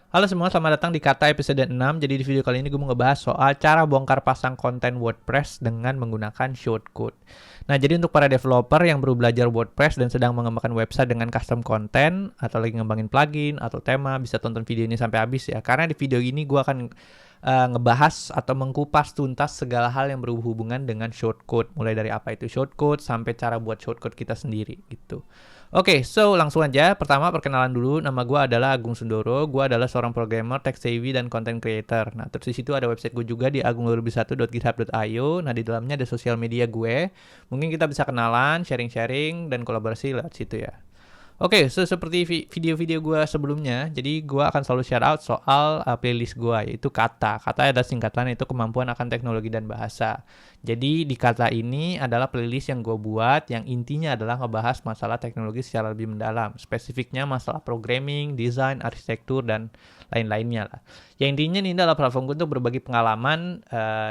Halo semua, selamat datang di Kata episode 6. Jadi di video kali ini gue mau ngebahas soal cara bongkar pasang konten WordPress dengan menggunakan shortcode. Nah, jadi untuk para developer yang baru belajar WordPress dan sedang mengembangkan website dengan custom content atau lagi ngembangin plugin atau tema, bisa tonton video ini sampai habis ya. Karena di video ini gue akan ngebahas atau mengkupas tuntas segala hal yang berhubungan dengan shortcode. Mulai dari apa itu shortcode sampai cara buat shortcode kita sendiri gitu. Oke, so langsung aja. Pertama, perkenalan dulu. Nama gue adalah Agung Sundoro. Gue adalah seorang programmer, tech savvy, dan content creator. Nah, terus di situ ada website gue juga di agunglurbi1.github.io. Nah, di dalamnya ada sosial media gue. Mungkin kita bisa kenalan, sharing-sharing, dan kolaborasi lewat situ ya. Oke, so seperti video-video gue sebelumnya, jadi gue akan selalu share out soal playlist gue, yaitu kata. Kata ada singkatan, itu kemampuan akan teknologi dan bahasa. Jadi di kata ini adalah playlist yang gue buat, yang intinya adalah ngebahas masalah teknologi secara lebih mendalam. Spesifiknya masalah programming, desain, arsitektur, dan lain-lainnya lah. Yang intinya ini adalah platform gue untuk berbagi pengalaman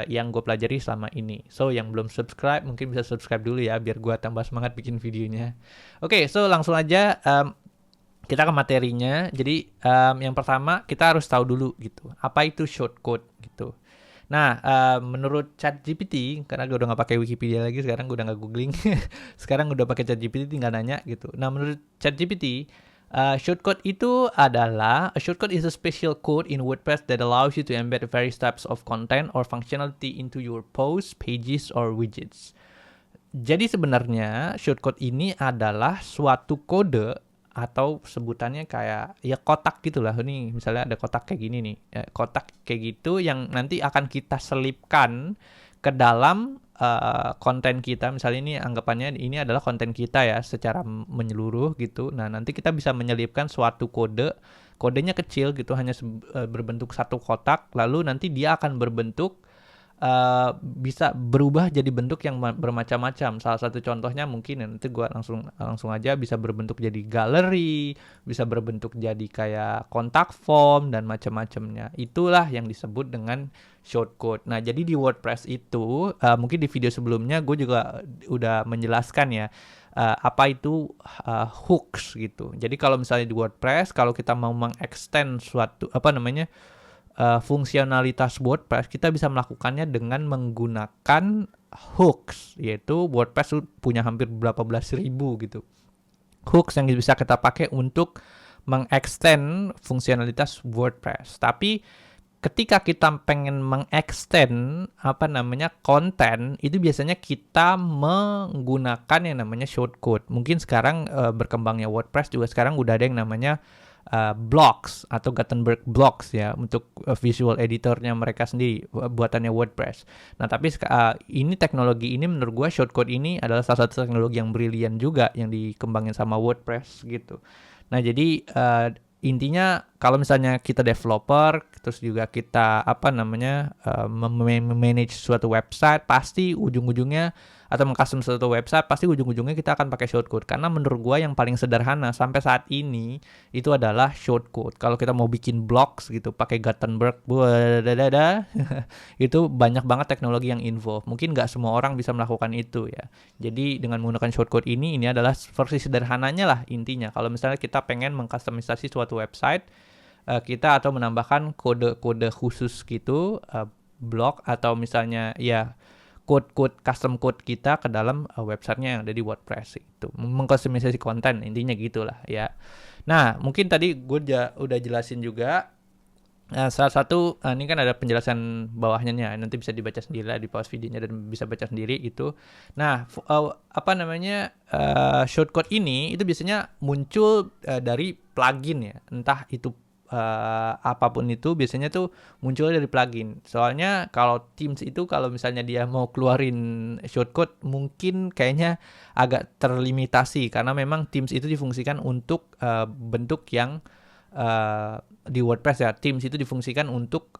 yang gue pelajari selama ini. So, yang belum subscribe, mungkin bisa subscribe dulu ya, biar gue tambah semangat bikin videonya. Oke, so langsung aja kita ke materinya. Jadi yang pertama kita harus tahu dulu gitu, apa itu shortcode gitu. Nah, menurut ChatGPT, karena gue udah nggak pakai Wikipedia lagi, sekarang gue udah nggak googling, sekarang udah pakai ChatGPT, tinggal nanya gitu. Nah, menurut ChatGPT, shortcode itu adalah a shortcode is a special code in WordPress that allows you to embed various types of content or functionality into your posts, pages, or widgets. Jadi sebenarnya shortcode ini adalah suatu kode atau sebutannya kayak ya kotak gitulah. Nih misalnya ada kotak kayak gini nih, kotak kayak gitu yang nanti akan kita selipkan ke dalam konten kita. Misalnya ini anggapannya ini adalah konten kita ya secara menyeluruh gitu. Nah, nanti kita bisa menyelipkan suatu kode. Kodenya kecil gitu, hanya berbentuk satu kotak, lalu nanti dia akan berbentuk bisa berubah jadi bentuk yang bermacam-macam. Salah satu contohnya mungkin nanti gue langsung aja bisa berbentuk jadi galeri, bisa berbentuk jadi kayak kontak form dan macam-macamnya. Itulah yang disebut dengan shortcode. Nah, jadi di WordPress itu mungkin di video sebelumnya gue juga udah menjelaskan ya apa itu hooks gitu. Jadi kalau misalnya di WordPress, kalau kita mau mengextend suatu fungsionalitas WordPress, kita bisa melakukannya dengan menggunakan hooks, yaitu WordPress punya hampir berapa belas ribu gitu hooks yang bisa kita pakai untuk mengextend fungsionalitas WordPress. Tapi ketika kita pengen mengextend konten, itu biasanya kita menggunakan yang namanya shortcode. Mungkin sekarang berkembangnya WordPress juga sekarang udah ada yang namanya blocks atau Gutenberg blocks ya untuk visual editornya mereka sendiri, buatannya WordPress. Nah, tapi ini teknologi ini menurut gue shortcode ini adalah salah satu teknologi yang brilian juga yang dikembangin sama WordPress gitu. Nah, jadi intinya kalau misalnya kita developer terus juga kita manage suatu website, pasti ujung-ujungnya atau mengcustom suatu website, pasti ujung-ujungnya kita akan pakai shortcode. Karena menurut gua yang paling sederhana sampai saat ini itu adalah shortcode. Kalau kita mau bikin blogs gitu pakai Gutenberg, itu banyak banget teknologi yang involved. Mungkin nggak semua orang bisa melakukan itu ya. Jadi dengan menggunakan shortcode ini adalah versi sederhananya lah intinya. Kalau misalnya kita pengen mengcustomisasi suatu website, kita atau menambahkan kode-kode khusus gitu, blog atau misalnya ya code custom code kita ke dalam websitenya yang ada di WordPress itu, mengkustomisasi konten intinya gitulah ya. Nah, mungkin tadi gue udah jelasin juga salah satu ini kan ada penjelasan bawahnya nih, nanti bisa dibaca sendiri lah di pause videonya dan bisa baca sendiri itu. Nah, shortcode ini itu biasanya muncul dari plugin ya, entah itu apapun itu biasanya tuh muncul dari plugin. Soalnya kalau Teams itu kalau misalnya dia mau keluarin shortcode mungkin kayaknya agak terlimitasi karena memang Teams itu difungsikan untuk bentuk yang di WordPress ya. Teams itu difungsikan untuk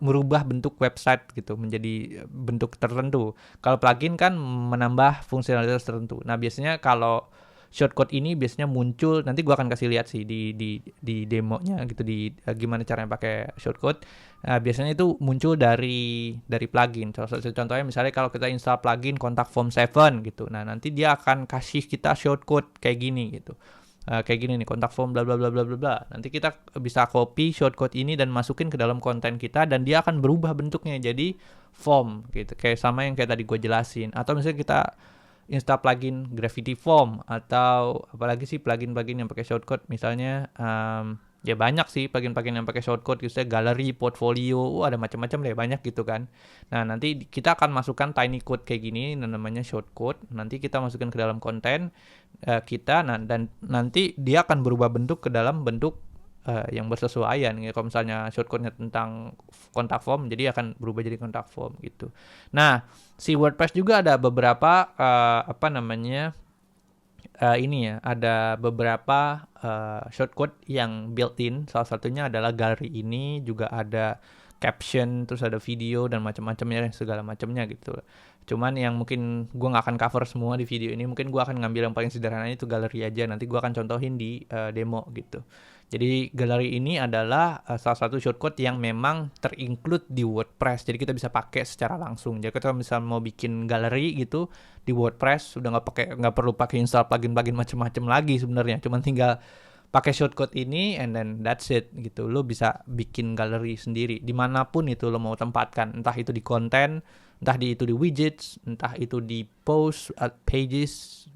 merubah bentuk website gitu menjadi bentuk tertentu. Kalau plugin kan menambah fungsionalitas tertentu. Nah, biasanya kalau shortcode ini biasanya muncul, nanti gue akan kasih lihat sih di demonya gitu, di gimana caranya pakai shortcode. Biasanya itu muncul dari plugin. Contohnya misalnya kalau kita install plugin Contact Form 7 gitu, nah nanti dia akan kasih kita shortcode kayak gini gitu. kayak gini nih, kontak form bla bla bla bla bla bla. Nanti kita bisa copy shortcode ini dan masukin ke dalam konten kita, dan dia akan berubah bentuknya jadi form gitu, kayak sama yang kayak tadi gue jelasin. Atau misalnya kita install plugin Gravity Form, atau apalagi sih plugin-plugin yang pakai shortcode, misalnya ya banyak sih plugin-plugin yang pakai shortcode, misalnya gallery, portfolio, ada macam-macam deh, banyak gitu kan. Nah, nanti kita akan masukkan tiny code kayak gini, namanya shortcode. Nanti kita masukkan ke dalam konten kita, dan nanti dia akan berubah bentuk ke dalam bentuk yang bersesuaian. Ya, kalau misalnya shortcode-nya tentang kontak form, jadi akan berubah jadi kontak form gitu. Nah, si WordPress juga ada beberapa ini ya, ada beberapa shortcode yang built-in. Salah satunya adalah gallery ini, juga ada caption, terus ada video dan macam-macamnya, segala macamnya gitu. Cuman yang mungkin gue nggak akan cover semua di video ini, mungkin gue akan ngambil yang paling sederhana itu gallery aja. Nanti gue akan contohin di demo gitu. Jadi gallery ini adalah salah satu shortcode yang memang terinclude di WordPress. Jadi kita bisa pakai secara langsung. Jadi kita misalnya mau bikin gallery gitu di WordPress, udah nggak perlu pakai install plugin macam-macam lagi sebenarnya. Cuman tinggal pakai shortcode ini and then that's it gitu. Lo bisa bikin gallery sendiri dimanapun itu lo mau tempatkan. Entah itu di konten, entah itu di widgets, entah itu di post, pages,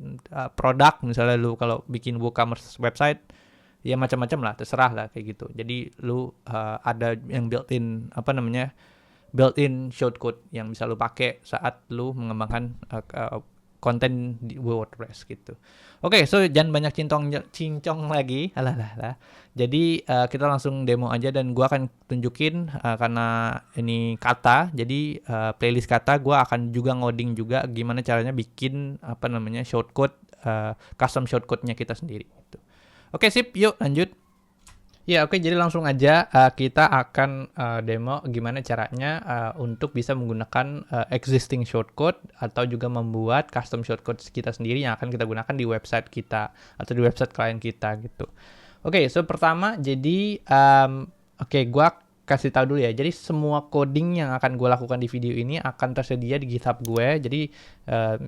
produk. Misalnya lo kalau bikin WooCommerce website, ya macam-macam lah, terserah lah kayak gitu. Jadi lu ada yang built-in shortcode yang bisa lu pakai saat lu mengembangkan konten di WordPress gitu. Oke, so jangan banyak cincong lagi. Alah. Jadi kita langsung demo aja, dan gua akan tunjukin karena ini kata. Jadi playlist kata, gua akan juga ngoding juga gimana caranya bikin shortcode, custom shortcode-nya kita sendiri gitu. Oke, sip, yuk lanjut. Ya, oke, jadi langsung aja kita akan demo gimana caranya untuk bisa menggunakan existing shortcode atau juga membuat custom shortcode kita sendiri yang akan kita gunakan di website kita atau di website klien kita gitu. Oke, so pertama jadi gua kasih tahu dulu ya. Jadi semua coding yang akan gue lakukan di video ini akan tersedia di GitHub gue. Jadi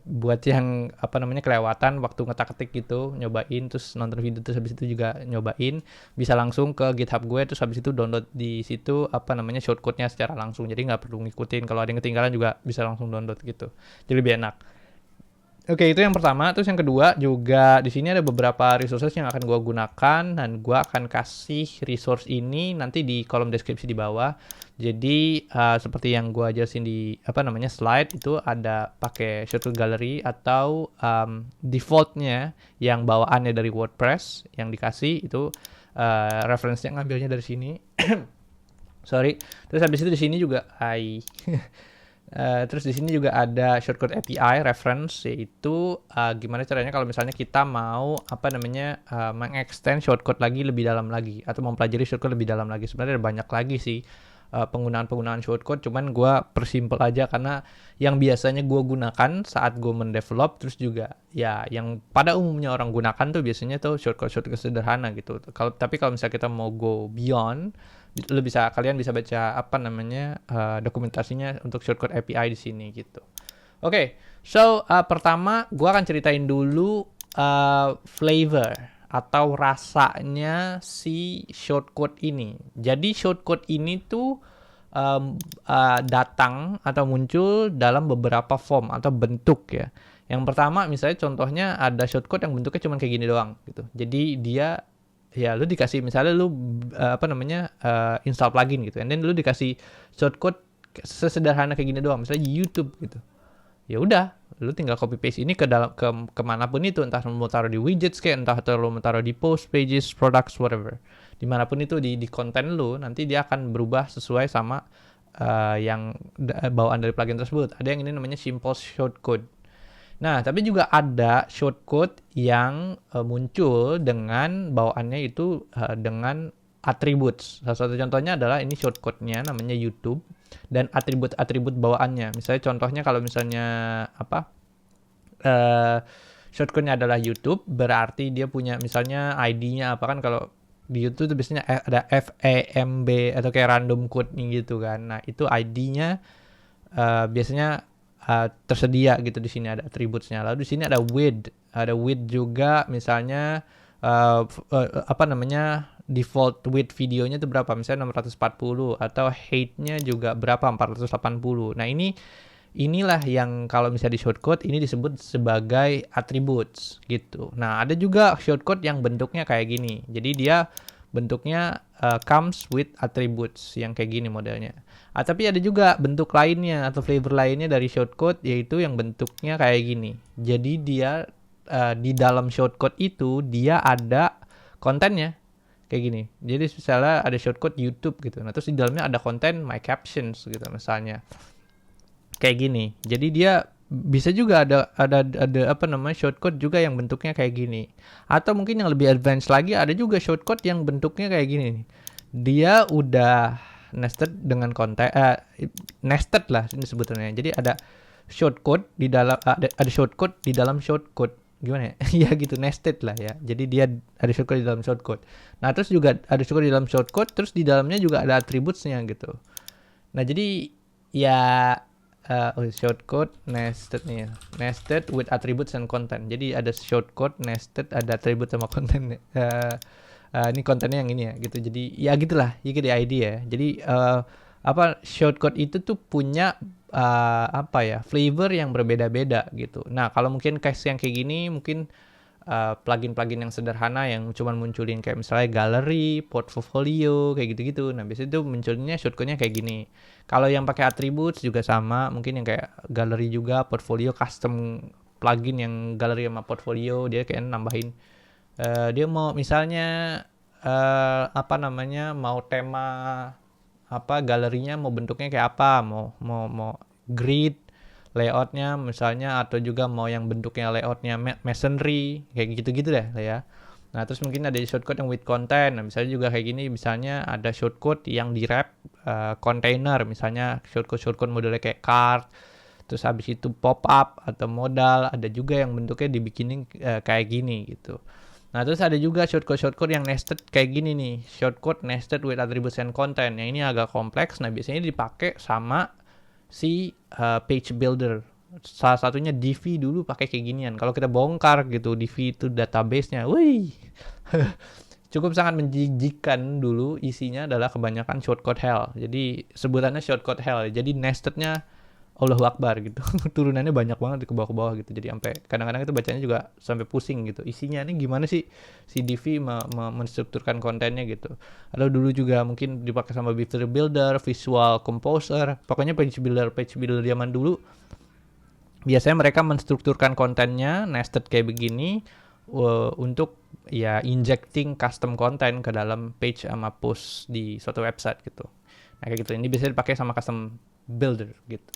buat yang kelewatan waktu ngetak-ketik gitu, nyobain terus nonton video terus habis itu juga nyobain, bisa langsung ke GitHub gue terus habis itu download di situ shortcode-nya secara langsung. Jadi nggak perlu ngikutin. Kalau ada yang ketinggalan juga bisa langsung download gitu. Jadi lebih enak. Oke, itu yang pertama. Terus yang kedua juga di sini ada beberapa resources yang akan gue gunakan, dan gue akan kasih resource ini nanti di kolom deskripsi di bawah. Jadi seperti yang gue jelasin di slide itu, ada pakai shortcode gallery atau defaultnya yang bawaannya dari WordPress yang dikasih itu reference-nya ngambilnya dari sini. Sorry. Terus habis itu di sini juga terus di sini juga ada shortcode API reference, yaitu gimana caranya kalau misalnya kita mau mengextend shortcode lagi lebih dalam lagi atau mempelajari shortcode lebih dalam lagi. Sebenarnya ada banyak lagi sih penggunaan shortcode, cuman gue persimpel aja karena yang biasanya gue gunakan saat gue mendevelop, terus juga ya yang pada umumnya orang gunakan tuh biasanya tuh shortcode sederhana gitu. Tapi kalau misalnya kita mau go beyond, kalian bisa baca dokumentasinya untuk shortcode API di sini gitu. Oke, so pertama gue akan ceritain dulu flavor atau rasanya si shortcode ini. Jadi shortcode ini tuh datang atau muncul dalam beberapa form atau bentuk ya. Yang pertama misalnya contohnya ada shortcode yang bentuknya cuma kayak gini doang gitu. Jadi dia ya lu dikasih misalnya lu install plugin gitu, and then lu dikasih shortcode sesederhana kayak gini doang, misalnya YouTube gitu. Ya udah, lu tinggal copy paste ini ke dalam kemanapun itu, entah lu mau taruh di widgets kayak, entah lu mau taruh di post, pages, products, whatever. Dimanapun itu di konten lu, nanti dia akan berubah sesuai sama yang bawaan dari plugin tersebut. Ada yang ini namanya simple shortcode. Nah, tapi juga ada shortcode yang muncul dengan bawaannya itu dengan attributes. Salah satu contohnya adalah ini shortcode-nya namanya YouTube, dan atribut-atribut bawaannya. Misalnya contohnya kalau misalnya shortcode-nya adalah YouTube, berarti dia punya misalnya ID-nya apa, kan kalau di YouTube tuh biasanya ada FAMB atau kayak random code gitu kan. Nah, itu ID-nya biasanya tersedia gitu di sini, ada attributes-nya. Lalu di sini ada width juga misalnya apa namanya, default width videonya itu berapa, misalnya 640, atau height-nya juga berapa, 480. Nah inilah yang kalau misalnya di shortcode ini disebut sebagai attributes gitu. Nah ada juga shortcode yang bentuknya kayak gini, jadi dia bentuknya comes with attributes yang kayak gini modelnya. Tapi ada juga bentuk lainnya atau flavor lainnya dari shortcode, yaitu yang bentuknya kayak gini. Jadi dia di dalam shortcode itu dia ada kontennya kayak gini. Jadi misalnya ada shortcode YouTube gitu. Nah terus di dalamnya ada konten my captions gitu misalnya. Kayak gini. Jadi dia bisa juga ada apa namanya, shortcode juga yang bentuknya kayak gini. Atau mungkin yang lebih advance lagi ada juga shortcode yang bentuknya kayak gini nih. Dia udah nested dengan konten nested lah ini sebetulnya. Jadi ada shortcode di dalam ada shortcode di dalam shortcode. Gimana ya? Ya gitu, nested lah ya. Jadi dia ada shortcode di dalam shortcode. Nah, terus juga ada shortcode di dalam shortcode, terus di dalamnya juga ada attributes-nya gitu. Nah, jadi ya shortcode nested nih ya. Nested with attributes and content. Jadi ada shortcode nested, ada attribute sama konten. Ini kontennya yang ini ya gitu. Jadi ya gitulah, you get the idea ya. Jadi apa, shortcode itu tuh punya apa ya, flavor yang berbeda-beda gitu. Nah kalau mungkin case yang kayak gini mungkin plugin-plugin yang sederhana yang cuma munculin kayak misalnya gallery, portfolio, kayak gitu-gitu. Nah, biasanya itu munculnya shortcode-nya kayak gini. Kalau yang pakai attributes juga sama, mungkin yang kayak gallery juga, portfolio, custom plugin yang gallery sama portfolio, dia kayak nambahin dia mau misalnya apa namanya, mau tema apa galerinya mau bentuknya kayak apa, mau grid layoutnya misalnya, atau juga mau yang bentuknya layoutnya masonry kayak gitu-gitu deh ya. Nah terus mungkin ada shortcode yang with content. Nah misalnya juga kayak gini, misalnya ada shortcode yang di wrap container, misalnya shortcode modelnya kayak card, terus habis itu pop up atau modal, ada juga yang bentuknya dibikinin kayak gini gitu. Nah terus ada juga shortcode yang nested kayak gini nih, shortcode nested with attributes and content. Yang ini agak kompleks. Nah biasanya dipakai sama si page builder. Salah satunya Divi dulu pakai kayak ginian. Kalau kita bongkar gitu Divi itu database-nya, wih, cukup sangat menjijikan. Dulu isinya adalah kebanyakan shortcode hell. Jadi sebutannya shortcode hell. Jadi nestednya Allahu Akbar gitu. Turunannya banyak banget ke bawah-bawah gitu. Jadi sampai kadang-kadang itu bacanya juga sampai pusing gitu. Isinya ini gimana sih si Divi menstrukturkan kontennya gitu. Atau dulu juga mungkin dipakai sama Visual Builder, Visual Composer. Pokoknya page builder zaman dulu. Biasanya mereka menstrukturkan kontennya nested kayak begini untuk ya injecting custom content ke dalam page sama post di suatu website gitu. Nah kayak gitu. Ini biasanya dipakai sama custom builder gitu.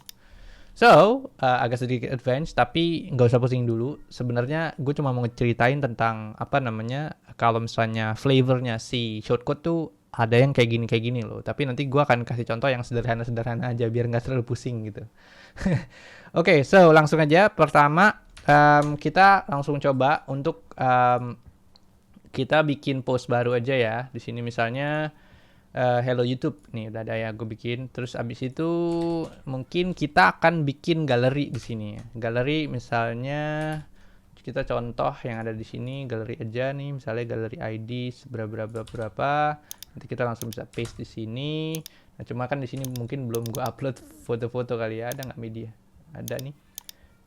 So, agak sedikit advance, tapi nggak usah pusing dulu. Sebenarnya gue cuma mau ceritain tentang apa namanya, kalau misalnya flavornya si shortcode tuh ada yang kayak gini loh. Tapi nanti gue akan kasih contoh yang sederhana-sederhana aja biar nggak terlalu pusing gitu. Oke, so langsung aja. Pertama, kita langsung coba untuk kita bikin post baru aja ya. Di sini misalnya hello YouTube nih udah ada ya gue bikin. Terus abis itu mungkin kita akan bikin galeri di sini. Galeri misalnya kita contoh yang ada di sini galeri aja nih, misalnya galeri ID berapa. Nanti kita langsung bisa paste di sini. Nah cuma kan di sini mungkin belum gue upload foto-foto kali ya, ada nggak media? Ada nih.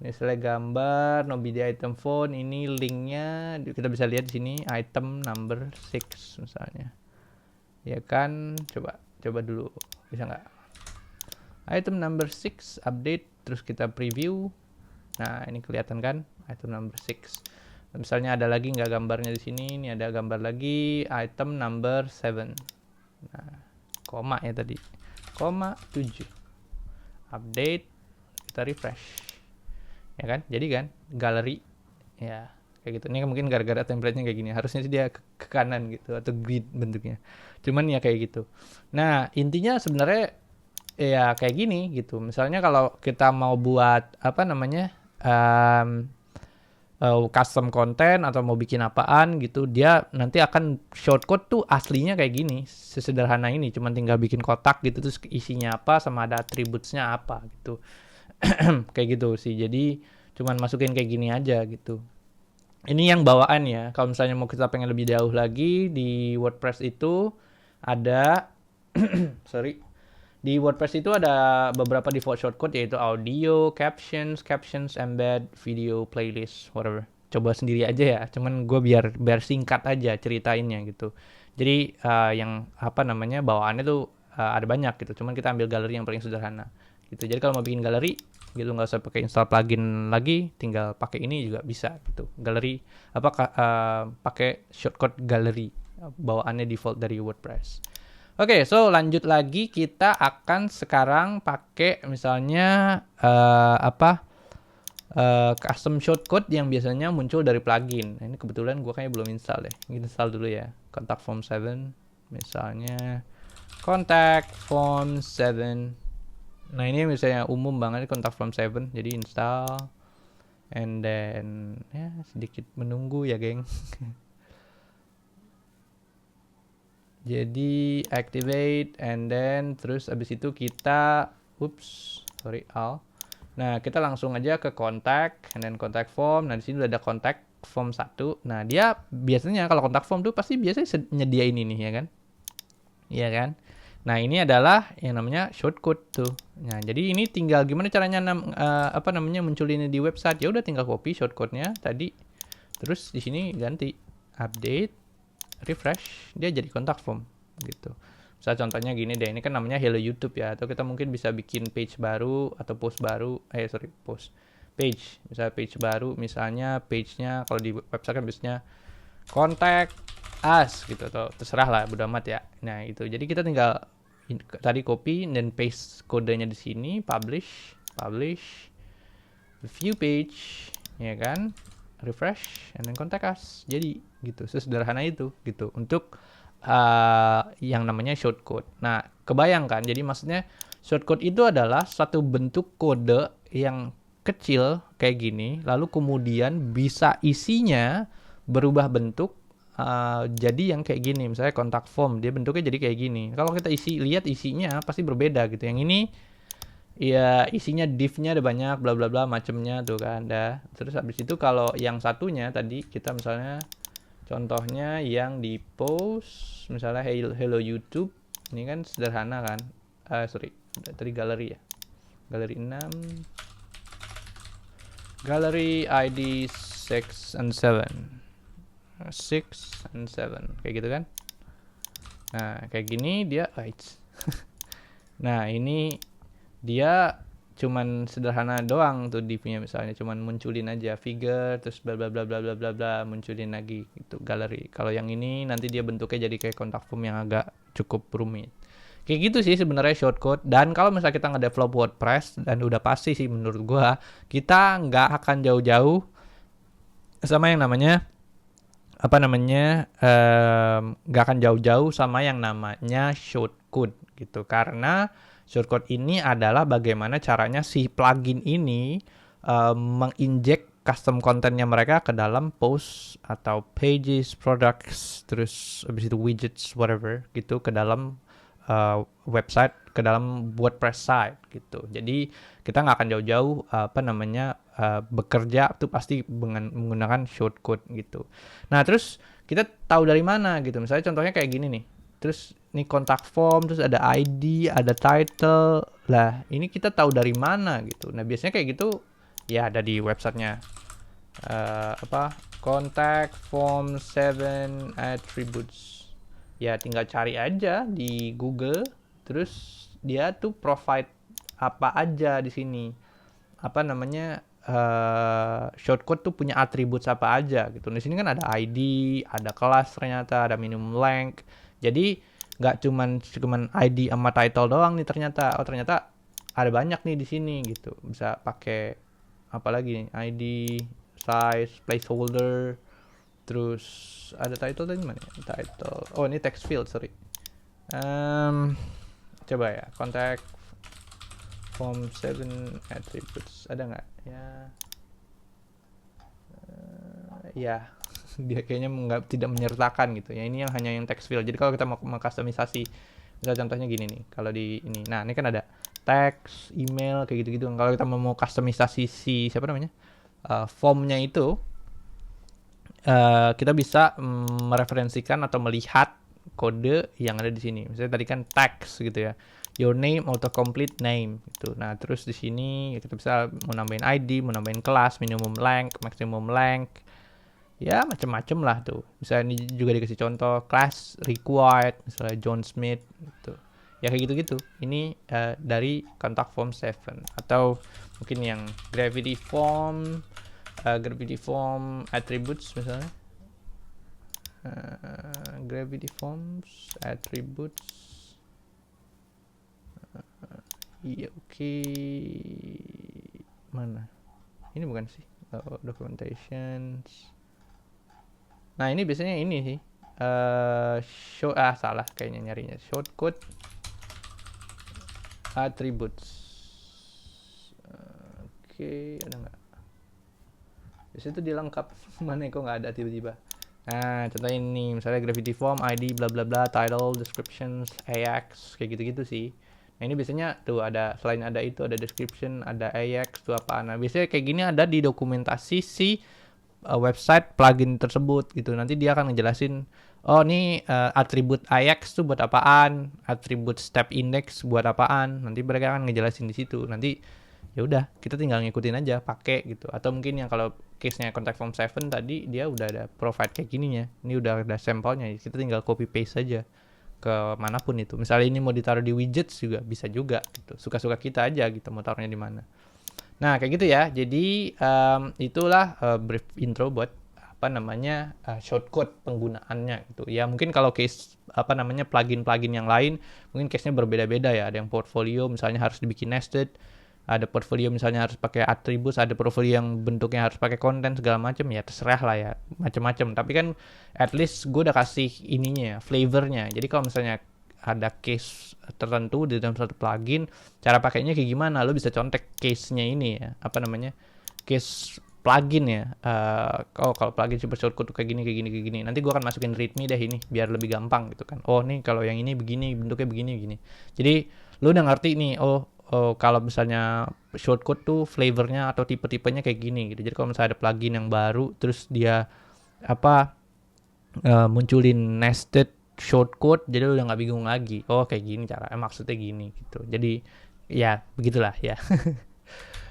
Ini misalnya gambar, no media item phone, ini linknya kita bisa lihat di sini item number 6 misalnya. Ya kan, coba dulu bisa nggak? Item number 6 update, terus kita preview. Nah ini kelihatan kan item number 6. Misalnya ada lagi nggak gambarnya di sini? Ini ada gambar lagi item number 7. Nah koma ya tadi, koma 7 update, kita refresh ya kan, jadi kan galeri ya kayak gitu. Ini mungkin gara-gara template-nya kayak gini, harusnya sih dia ke kanan gitu atau grid bentuknya, cuman ya kayak gitu. Nah intinya sebenarnya ya kayak gini gitu. Misalnya kalau kita mau buat apa namanya custom content atau mau bikin apaan gitu, dia nanti akan shortcode tuh aslinya kayak gini, sesederhana ini, cuman tinggal bikin kotak gitu, terus isinya apa sama ada attributes-nya apa gitu. Kayak gitu sih. Jadi cuman masukin kayak gini aja gitu. Ini yang bawaan ya. Kalau misalnya mau kita pengen lebih jauh lagi di WordPress itu ada sorry. Di WordPress itu ada beberapa default shortcut yaitu audio, captions, embed, video, playlist, whatever. Coba sendiri aja ya. Cuman gue biar singkat aja ceritainnya gitu. Jadi yang apa namanya bawaannya tuh ada banyak gitu. Cuman kita ambil galeri yang paling sederhana gitu. Jadi kalau mau bikin galeri gitu nggak usah pakai install plugin lagi, tinggal pakai ini juga bisa gitu. Galeri apa pakai shortcut galeri bawaannya default dari WordPress. Oke, so lanjut lagi kita akan sekarang pakai misalnya custom shortcode yang biasanya muncul dari plugin. Nah, ini kebetulan gue kayaknya belum install deh. Kita install dulu ya. Contact Form 7 misalnya Contact Form 7. Nah, ini misalnya umum banget Contact Form 7. Jadi install and then ya sedikit menunggu ya, geng. Jadi activate and then terus abis itu kita Nah, kita langsung aja ke contact and then contact form. Nah, di sini udah ada contact form 1. Nah, dia biasanya kalau contact form tuh pasti biasanya nyediain ini ya kan? Iya kan? Nah, ini adalah yang namanya shortcode tuh. Nah, jadi ini tinggal gimana caranya muncul ini di website. Ya udah tinggal copy shortcode-nya tadi. Terus di sini ganti update refresh, dia jadi kontak form gitu. Misal contohnya gini deh, ini kan namanya Hello YouTube ya, atau kita mungkin bisa bikin page baru atau post baru, page, misalnya page baru, misalnya page-nya kalau di website kan biasanya contact us gitu, atau terserah lah, bodo amat ya. Nah itu, jadi kita tinggal tadi copy dan paste kodenya di sini, publish, view page, ya kan, refresh, and then contact us. Jadi gitu, sesederhana itu gitu untuk yang namanya shortcode. Nah, kebayangkan, jadi maksudnya shortcode itu adalah suatu bentuk kode yang kecil kayak gini, lalu kemudian bisa isinya berubah bentuk jadi yang kayak gini. Misalnya contact form, dia bentuknya jadi kayak gini. Kalau kita lihat isinya pasti berbeda gitu. Yang ini ya isinya div-nya ada banyak bla bla bla macemnya tuh kan dah. Terus habis itu kalau yang satunya tadi kita misalnya contohnya yang di post misalnya hello YouTube, ini kan sederhana kan. Tadi galeri ya. Galeri 6. Galeri ID 6 and 7. 6 and 7 kayak gitu kan. Nah, kayak gini dia Nah, ini dia cuman sederhana doang tuh divnya, misalnya cuman munculin aja figure terus bla bla bla bla bla bla bla munculin lagi itu galeri. Kalau yang ini nanti dia bentuknya jadi kayak contact form yang agak cukup rumit. Kayak gitu sih sebenarnya shortcode. Dan kalau misalnya kita nge-develop WordPress, dan udah pasti sih menurut gua kita nggak akan jauh-jauh sama yang namanya nggak akan jauh-jauh sama yang namanya shortcode gitu, karena shortcode ini adalah bagaimana caranya si plugin ini menginjek custom kontennya mereka ke dalam post atau pages, products, terus habis itu widgets, whatever gitu ke dalam website, ke dalam WordPress site gitu. Jadi kita nggak akan jauh-jauh bekerja tuh pasti menggunakan shortcode gitu. Nah terus kita tahu dari mana gitu. Misalnya contohnya kayak gini nih. Terus ini contact form, terus ada ID, ada title. Lah ini kita tahu dari mana gitu. Nah biasanya kayak gitu ya ada di websitenya. Contact form 7 attributes. Ya tinggal cari aja di Google, terus dia tuh provide apa aja di sini. Shortcode tuh punya atribut apa aja gitu. Di sini kan ada ID, ada kelas ternyata, ada minimum length. Jadi nggak cuman ID sama title doang nih ternyata. Oh ternyata ada banyak nih di sini gitu. Bisa pakai apa lagi nih? ID, size, placeholder, terus ada title tadi mana? Title. Oh ini text field, sorry. Coba ya, contact form 7 attributes ada nggak ya? Ya dia kayaknya tidak menyertakan gitu ya. Ini yang hanya yang text field. Jadi kalau kita mau mengkustomisasi, misal contohnya gini nih, kalau di ini, nah ini kan ada text, email kayak gitu-gitu. Kalau kita mau kustomisasi si siapa namanya formnya itu, kita bisa mereferensikan atau melihat kode yang ada di sini. Misalnya tadi kan text gitu ya. Your name autocomplete name gitu. Nah, terus di sini kita bisa mau nambahin ID, mau nambahin kelas, minimum length, maximum length. Ya, macam-macam lah tuh. Misalnya ini juga dikasih contoh class required, misalnya John Smith gitu. Ya kayak gitu-gitu. Ini dari contact form 7 atau mungkin yang gravity form attributes misalnya. Gravity forms attributes. Iya, oke. Mana? Ini bukan sih. Documentations. Nah, ini biasanya ini sih. Salah kayaknya nyarinya. Shortcode attributes. Oke, ada nggak? Biasanya itu dilengkap. Mana kok nggak ada tiba-tiba. Nah, contohnya ini. Misalnya gravity form, ID, bla bla bla, title, descriptions, AX. Kayak gitu-gitu sih. Nah, ini biasanya tuh ada, selain ada itu, ada description, ada AX, tuh apa. Nah, biasanya kayak gini ada di dokumentasi si website plugin tersebut gitu. Nanti dia akan ngejelasin, oh ini atribut AX tuh buat apaan, atribut step index buat apaan. Nanti mereka akan ngejelasin di situ. Nanti ya udah, kita tinggal ngikutin aja, pakai gitu. Atau mungkin yang kalau case-nya contact form 7 tadi dia udah ada provide kayak gininya. Ini udah ada sampelnya. Kita tinggal copy paste saja ke manapun itu. Misalnya ini mau ditaruh di widgets juga bisa juga gitu. Suka-suka kita aja gitu mau taruhnya di mana. Nah, kayak gitu ya. Jadi itulah brief intro buat apa namanya shortcode penggunaannya gitu. Ya mungkin kalau case apa namanya plugin-plugin yang lain mungkin case-nya berbeda-beda ya. Ada yang portfolio misalnya harus dibikin nested, ada portfolio misalnya harus pakai atribut, ada portfolio yang bentuknya harus pakai konten segala macam, ya terserah lah ya, macam-macam. Tapi kan at least gue udah kasih ininya, flavornya. Jadi kalau misalnya ada case tertentu di dalam satu plugin, cara pakainya kayak gimana, lo bisa contek case-nya ini ya, apa namanya, case plugin ya. Kalau plugin super shortcode kayak gini, kayak gini, kayak gini. Nanti gue akan masukin readme deh ini, biar lebih gampang gitu kan. Oh nih kalau yang ini begini, bentuknya begini, begini. Jadi lo udah ngerti nih, kalau misalnya shortcode tuh flavornya atau tipe-tipenya kayak gini gitu. Jadi kalau misalnya ada plugin yang baru, terus dia apa munculin nested shortcode, jadi lu udah nggak bingung lagi. Oh kayak gini cara, maksudnya gini gitu. Jadi ya begitulah ya.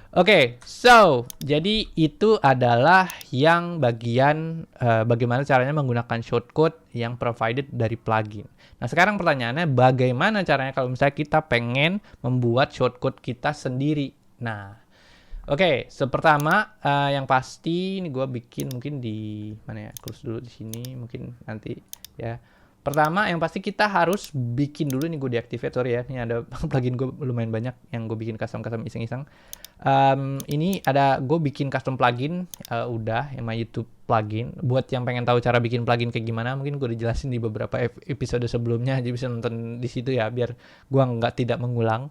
Oke, so jadi itu adalah yang bagian bagaimana caranya menggunakan shortcode yang provided dari plugin. Nah sekarang pertanyaannya bagaimana caranya kalau misalnya kita pengen membuat shortcode kita sendiri. Nah, oke, pertama yang pasti ini gue bikin mungkin di mana ya? Close dulu di sini, mungkin nanti ya. Pertama yang pasti kita harus bikin dulu, ini gue deactivate, sorry ya. Ini ada plugin gue lumayan banyak yang gue bikin custom iseng-iseng. Ini ada gue bikin custom plugin udah yang my YouTube plugin. Buat yang pengen tahu cara bikin plugin kayak gimana, mungkin gue dijelasin di beberapa episode sebelumnya, jadi bisa nonton di situ ya biar gue tidak mengulang.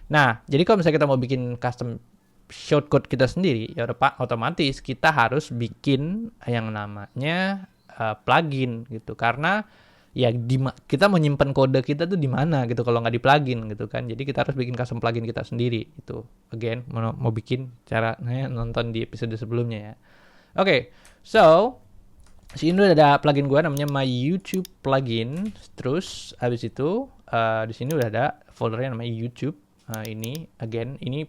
Nah, jadi kalau misalnya kita mau bikin custom shortcode kita sendiri, ya udah Pak, otomatis kita harus bikin yang namanya plugin gitu. Karena ya kita menyimpan kode kita tuh di mana gitu kalau nggak di plugin gitu kan. Jadi kita harus bikin custom plugin kita sendiri itu. Again, mau bikin caranya nonton di episode sebelumnya ya. Oke, so sini udah ada plugin gue namanya My YouTube Plugin. Terus habis itu di sini udah ada foldernya namanya YouTube. Ini again ini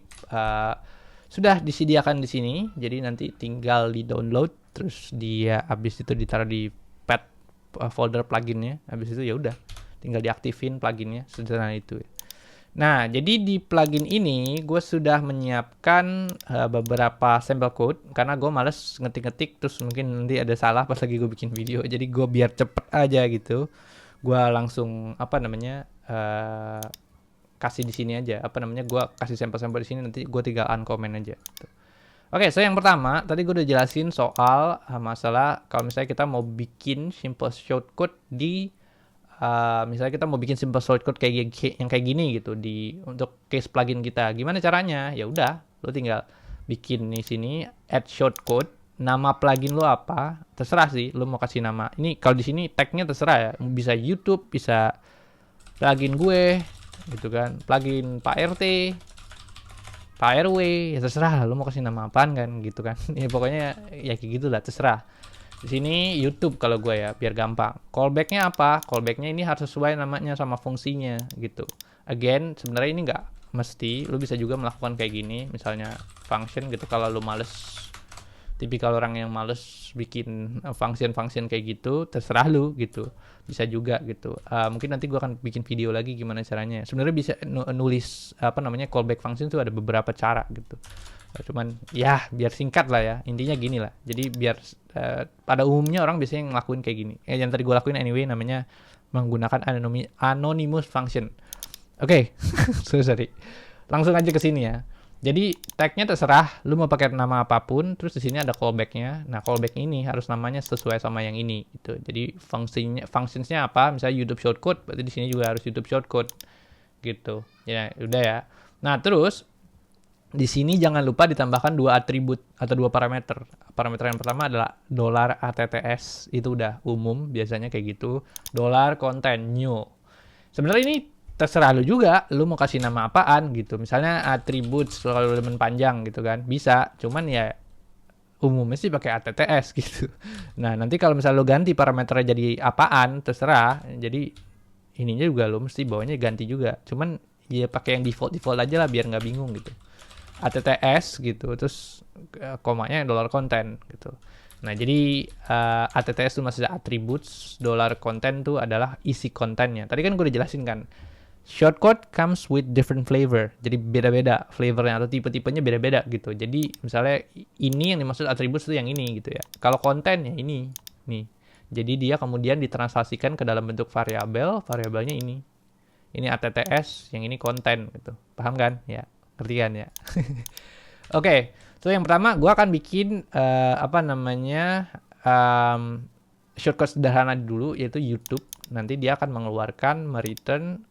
sudah disediakan di sini. Jadi nanti tinggal di download, terus dia habis itu ditaruh di pad folder pluginnya. Habis itu ya udah tinggal diaktifin pluginnya, sederhana itu. Nah, jadi di plugin ini gue sudah menyiapkan beberapa sampel code karena gue males ngetik-ngetik terus mungkin nanti ada salah pas lagi gue bikin video. Jadi gue biar cepet aja gitu, gue langsung apa namanya kasih di sini aja. Apa namanya, gue kasih sampel-sampel di sini, nanti gue tinggal uncomment aja. Gitu. Oke, so yang pertama, tadi gue udah jelasin soal masalah kalau misalnya kita mau bikin simple shortcode di, misalnya kita mau bikin simple shortcode kayak yang kayak gini gitu untuk case plugin kita. Gimana caranya? Ya udah, lo tinggal bikin di sini add shortcode. Nama plugin lo apa? Terserah sih, lo mau kasih nama. Ini kalau di sini tagnya terserah ya. Bisa YouTube, bisa plugin gue, gitu kan. Plugin Pak RT. Pak RW, ya terserah lu mau kasih nama apaan kan gitu kan. Ya pokoknya ya kayak gitulah, terserah. Di sini YouTube kalau gue ya, biar gampang. Callback-nya apa? Callback-nya ini harus sesuai namanya sama fungsinya gitu. Again, sebenarnya ini nggak mesti. Lu bisa juga melakukan kayak gini, misalnya function gitu kalau lu males. Tipikal orang yang males bikin function-function kayak gitu, terserah lu gitu. Bisa juga gitu. Mungkin nanti gue akan bikin video lagi gimana caranya. Sebenarnya bisa nulis apa namanya callback function tuh ada beberapa cara gitu. Cuman ya biar singkat lah ya, intinya gini lah. Jadi biar pada umumnya orang biasanya ngelakuin kayak gini. Yang tadi gue lakuin anyway namanya menggunakan anonymous function. Oke, sorry. Langsung aja ke sini ya. Jadi tagnya terserah, lu mau pakai nama apapun, terus di sini ada callback-nya. Nah, callback ini harus namanya sesuai sama yang ini gitu. Jadi functionsnya apa? Misalnya YouTube shortcode, berarti di sini juga harus YouTube shortcode gitu. Ya, udah ya. Nah, terus di sini jangan lupa ditambahkan dua atribut atau dua parameter. Parameter yang pertama adalah $ATTS, itu udah umum biasanya kayak gitu. $content new. Sebenarnya ini terserah lu juga, lu mau kasih nama apaan gitu. Misalnya atribut kalau elemen panjang gitu kan, bisa. Cuman ya umumnya sih pakai ATTS gitu. Nah, nanti kalau misalnya lu ganti parameternya jadi apaan, terserah. Jadi ininya juga lu mesti bawahnya ganti juga. Cuman ya pakai yang default aja lah biar nggak bingung gitu. ATTS gitu, terus komanya $content gitu. Nah, jadi ATTS itu maksudnya attributes, $content tuh adalah isi kontennya. Tadi kan gue udah jelasin kan. Shortcode comes with different flavor. Jadi beda-beda flavornya atau tipe-tipenya beda-beda gitu. Jadi misalnya ini yang dimaksud attributes itu yang ini gitu ya. Kalau konten ya ini nih. Jadi dia kemudian ditranslasikan ke dalam bentuk variabel, variabelnya ini. Ini ATTS, yang ini konten gitu. Paham kan? Ya, ngerti kan ya? Oke, so yang pertama gue akan bikin apa namanya shortcut sederhana dulu yaitu YouTube. Nanti dia akan mengeluarkan mereturn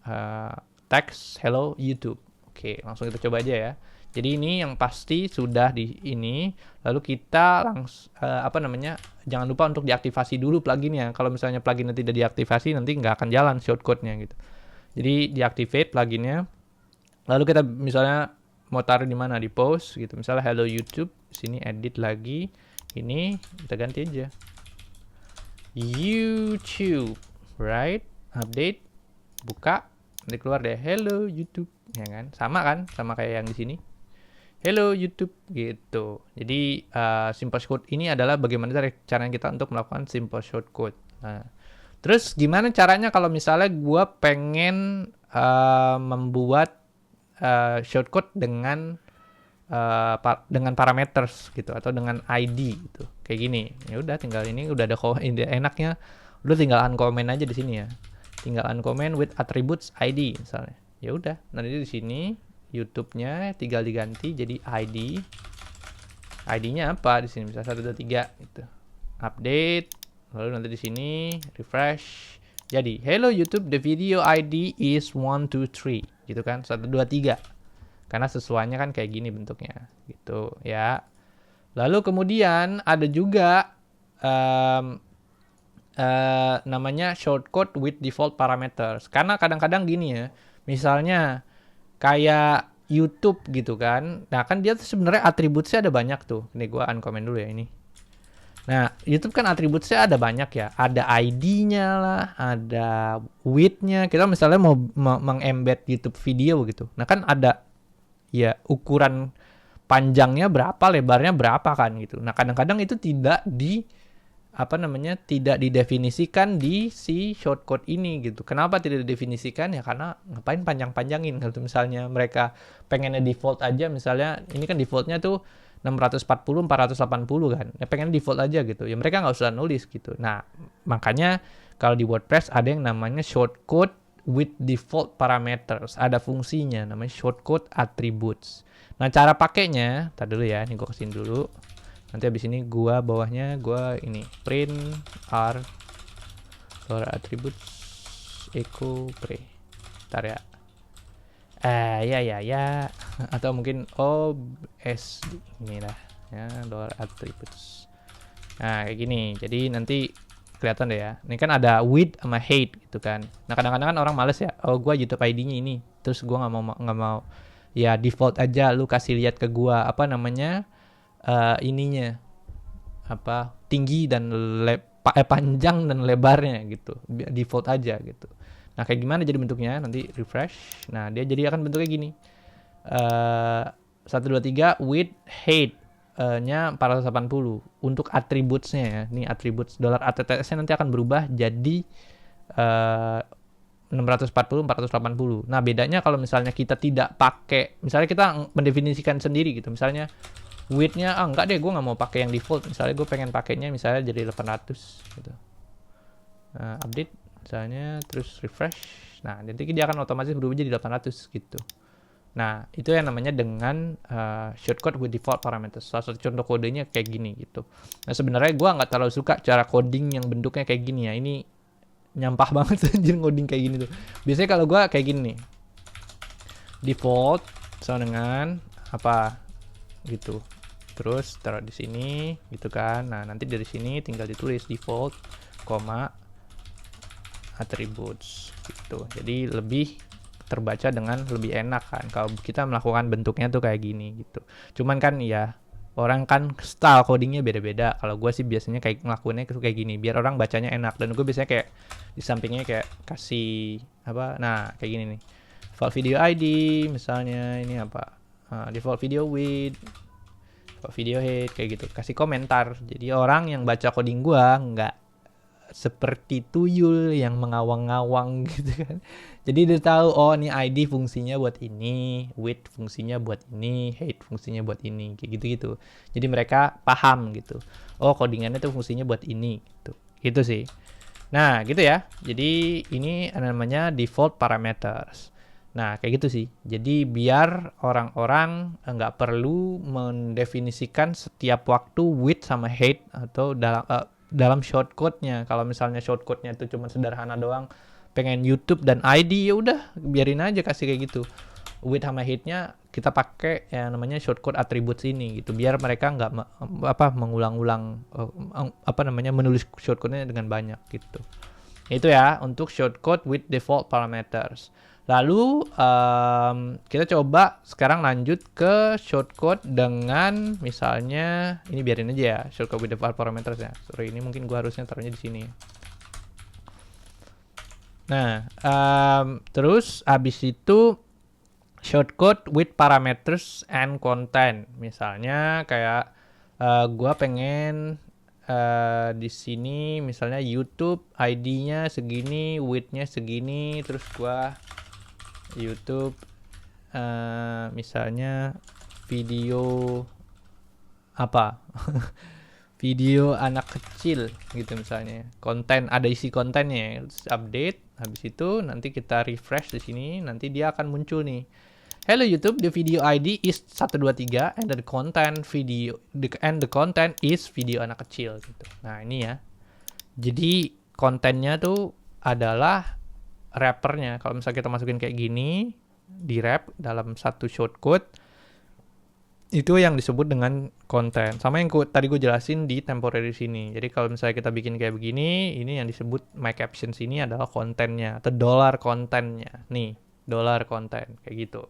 text hello YouTube. Oke, langsung kita coba aja ya. Jadi ini yang pasti sudah di ini. Lalu kita langsung apa namanya? Jangan lupa untuk diaktifasi dulu pluginnya. Kalau misalnya pluginnya tidak diaktifasi nanti nggak akan jalan shortcode-nya gitu. Jadi deactivate pluginnya. Lalu kita misalnya mau taruh di mana? Di post gitu. Misalnya hello YouTube, sini edit lagi. Ini kita ganti aja. YouTube, right? Update, buka, nanti keluar deh hello YouTube, ya kan? Sama kan? Sama kayak yang di sini. Hello YouTube gitu. Jadi simple shortcode ini adalah bagaimana caranya kita untuk melakukan simple shortcode. Nah, terus gimana caranya kalau misalnya gue pengen membuat shortcode dengan parameters gitu atau dengan ID gitu kayak gini. Ya udah tinggal ini udah ada enaknya udah tinggal uncomment aja di sini ya. Tinggal uncomment with attributes ID misalnya. Ya udah nanti di sini YouTube-nya tinggal diganti jadi ID. ID-nya apa di sini bisa 1 2 3 gitu. Update lalu nanti di sini refresh. Jadi hello YouTube, the video ID is 1 2 3 gitu kan. 1 2 3. Karena sesuainya kan kayak gini bentuknya gitu ya. Lalu kemudian ada juga namanya shortcode with default parameters. Karena kadang-kadang gini ya, misalnya kayak YouTube gitu kan. Nah kan dia tuh sebenarnya atributnya ada banyak tuh. Ini gue uncomment dulu ya ini. Nah YouTube kan atributnya ada banyak ya. Ada ID-nya lah, ada width-nya. Kita misalnya mau meng-embed YouTube video gitu. Nah kan ada ya ukuran panjangnya berapa, lebarnya berapa kan gitu. Nah, kadang-kadang itu tidak didefinisikan di si shortcode ini gitu. Kenapa tidak didefinisikan? Ya karena ngapain panjang-panjangin kalau misalnya mereka pengennya default aja misalnya ini kan defaultnya tuh 640 480 kan. Ya pengen default aja gitu. Ya mereka nggak usah nulis gitu. Nah, makanya kalau di WordPress ada yang namanya shortcode with default parameters. Ada fungsinya namanya shortcode attributes. Nah, cara pakainya, tar dulu ya, ini gue kesini dulu. Nanti habis ini gua bawahnya gua ini print r attributes echo pre. Ntar ya. Ya. Atau mungkin OS ini lah ya, $attributes. Nah, kayak gini. Jadi nanti kelihatan deh ya. Ini kan ada with sama height gitu kan. Nah, kadang-kadang kan orang males ya. Oh, gua YouTube ID-nya ini. Terus gua nggak mau ya default aja lu kasih lihat ke gua apa namanya ininya tinggi dan panjang dan lebarnya gitu. Default aja gitu. Nah, kayak gimana jadi bentuknya? Nanti refresh. Nah, dia jadi akan bentuknya gini. 123 width height nya 480 untuk attributesnya ya. Ini attributes $ATTS-nya nanti akan berubah jadi 640 480. Nah, bedanya kalau misalnya kita tidak pakai, misalnya kita mendefinisikan sendiri gitu. Misalnya width-nya enggak deh, gue nggak mau pakai yang default. Misalnya gue pengen pakainya misalnya jadi 800 gitu. Nah, update misalnya terus refresh. Nah, nanti dia akan otomatis berubah jadi 800 gitu. Nah, itu yang namanya dengan shortcode with default parameters. Salah satu contoh kodenya kayak gini gitu. Nah, sebenarnya gue nggak terlalu suka cara coding yang bentuknya kayak gini ya. Ini nyampah banget anjir coding kayak gini tuh. Biasanya kalau gue kayak gini nih. Default sama dengan apa gitu. Terus taruh di sini gitu kan. Nah, nanti dari sini tinggal ditulis default, attributes gitu. Jadi lebih terbaca dengan lebih enak kan kalau kita melakukan bentuknya tuh kayak gini gitu. Cuman kan ya orang kan style codingnya beda-beda. Kalau gue sih biasanya kayak ngelakuinnya kayak gini biar orang bacanya enak, dan gue biasanya kayak di sampingnya kayak kasih apa, nah kayak gini nih, default video ID misalnya, ini apa, default video width, default video height, kayak gitu, kasih komentar. Jadi orang yang baca coding gue nggak seperti tuyul yang mengawang-ngawang gitu kan. Jadi dia tahu, oh ini ID fungsinya buat ini, width fungsinya buat ini, height fungsinya buat ini, kayak gitu-gitu. Jadi mereka paham gitu. Oh, codingannya tuh fungsinya buat ini gitu. Gitu sih. Nah, gitu ya. Jadi ini namanya default parameters. Nah, kayak gitu sih. Jadi biar orang-orang nggak perlu mendefinisikan setiap waktu width sama height atau dalam shortcode-nya. Kalau misalnya shortcode-nya itu cuma sederhana doang, pengen YouTube dan ID, ya udah biarin aja kasih kayak gitu. Width sama height-nya kita pakai yang namanya shortcode attributes ini gitu, biar mereka nggak mengulang-ulang menulis shortcode-nya dengan banyak gitu. Itu ya untuk shortcode with default parameters. Lalu kita coba sekarang lanjut ke shortcode dengan misalnya ini, biarin aja ya shortcode with default parameters ya. Sorry, ini mungkin gua harusnya taruhnya di sini. Nah, terus abis itu shortcode with parameters and content. Misalnya kayak gua pengen di sini misalnya YouTube ID-nya segini, width-nya segini, terus gua YouTube misalnya video apa video anak kecil gitu misalnya, konten ada isi kontennya, update. Habis itu nanti kita refresh di sini, nanti dia akan muncul nih, hello YouTube, the video ID is 123 and the content is video anak kecil gitu. Nah, ini ya. Jadi kontennya tuh adalah wrappernya. Kalau misalnya kita masukin kayak gini, di wrap dalam satu shortcode, itu yang disebut dengan konten. Sama yang tadi gue jelasin di temporary sini. Jadi kalau misalnya kita bikin kayak begini, ini yang disebut my captions ini adalah kontennya atau dollar kontennya. Nih, dollar konten kayak gitu.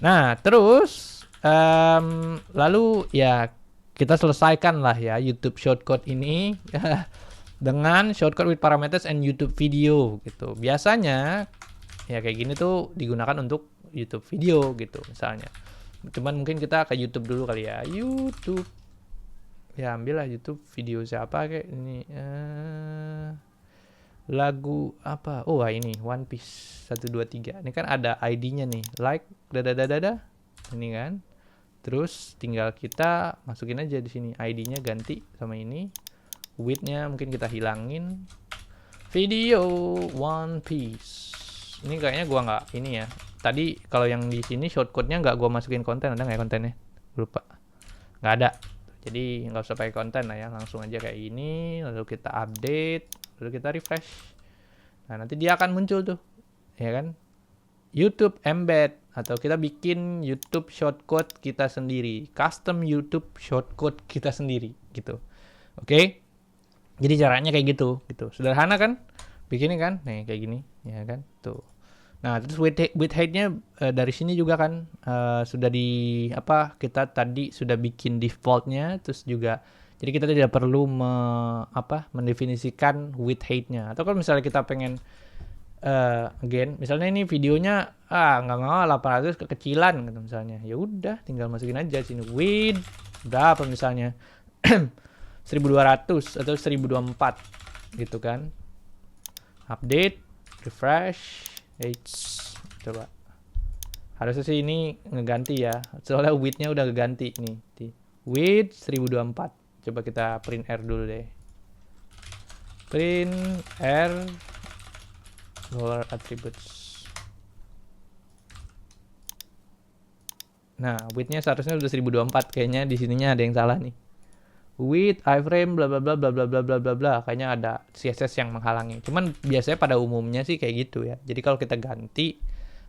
Nah, terus lalu ya kita selesaikan lah ya YouTube shortcode ini dengan shortcode with parameters and YouTube video gitu. Biasanya ya kayak gini tuh digunakan untuk YouTube video gitu misalnya. Cuman mungkin kita ke YouTube dulu kali ya. YouTube. Ya ambillah YouTube video siapa kayak ini. Lagu apa? Oh ini One Piece 123. Ini kan ada ID-nya nih. Like dadadadada. Ini kan. Terus tinggal kita masukin aja di sini. ID-nya ganti sama ini. Width-nya mungkin kita hilangin. Video One Piece. Ini kayaknya gua nggak ini ya. Tadi kalau yang di sini shortcode-nya nggak gua masukin konten, ada nggak ya kontennya? Lupa. Nggak ada. Jadi nggak usah pakai konten lah ya, langsung aja kayak ini. Lalu kita update, lalu kita refresh. Nah, nanti dia akan muncul tuh, ya kan? YouTube embed, atau kita bikin YouTube shortcode kita sendiri, custom YouTube shortcode kita sendiri, gitu. Oke? Jadi caranya kayak gitu. Sederhana kan? Bikinnya kan? Nih kayak gini, ya kan? Tuh. Nah, terus width height-nya dari sini juga kan sudah kita tadi sudah bikin default-nya, terus juga Jadi kita tidak perlu mendefinisikan width height-nya. Atau kalau misalnya kita pengen again, misalnya ini videonya nggak mau 800 kekecilan gitu misalnya. Ya udah, tinggal masukin aja sini width berapa misalnya 1200 atau 1024 gitu kan. Update, refresh, coba. Harusnya sih ini ngeganti ya. Soalnya width-nya udah ngeganti nih. Width 1024. Coba kita print R dulu deh. Print R lower attributes. Nah, width-nya seharusnya udah 1024. Kayaknya di sininya ada yang salah nih. Width, iframe, bla bla bla bla bla bla bla bla bla. Kayaknya ada CSS yang menghalangi. Cuman biasanya pada umumnya sih kayak gitu ya. Jadi kalau kita ganti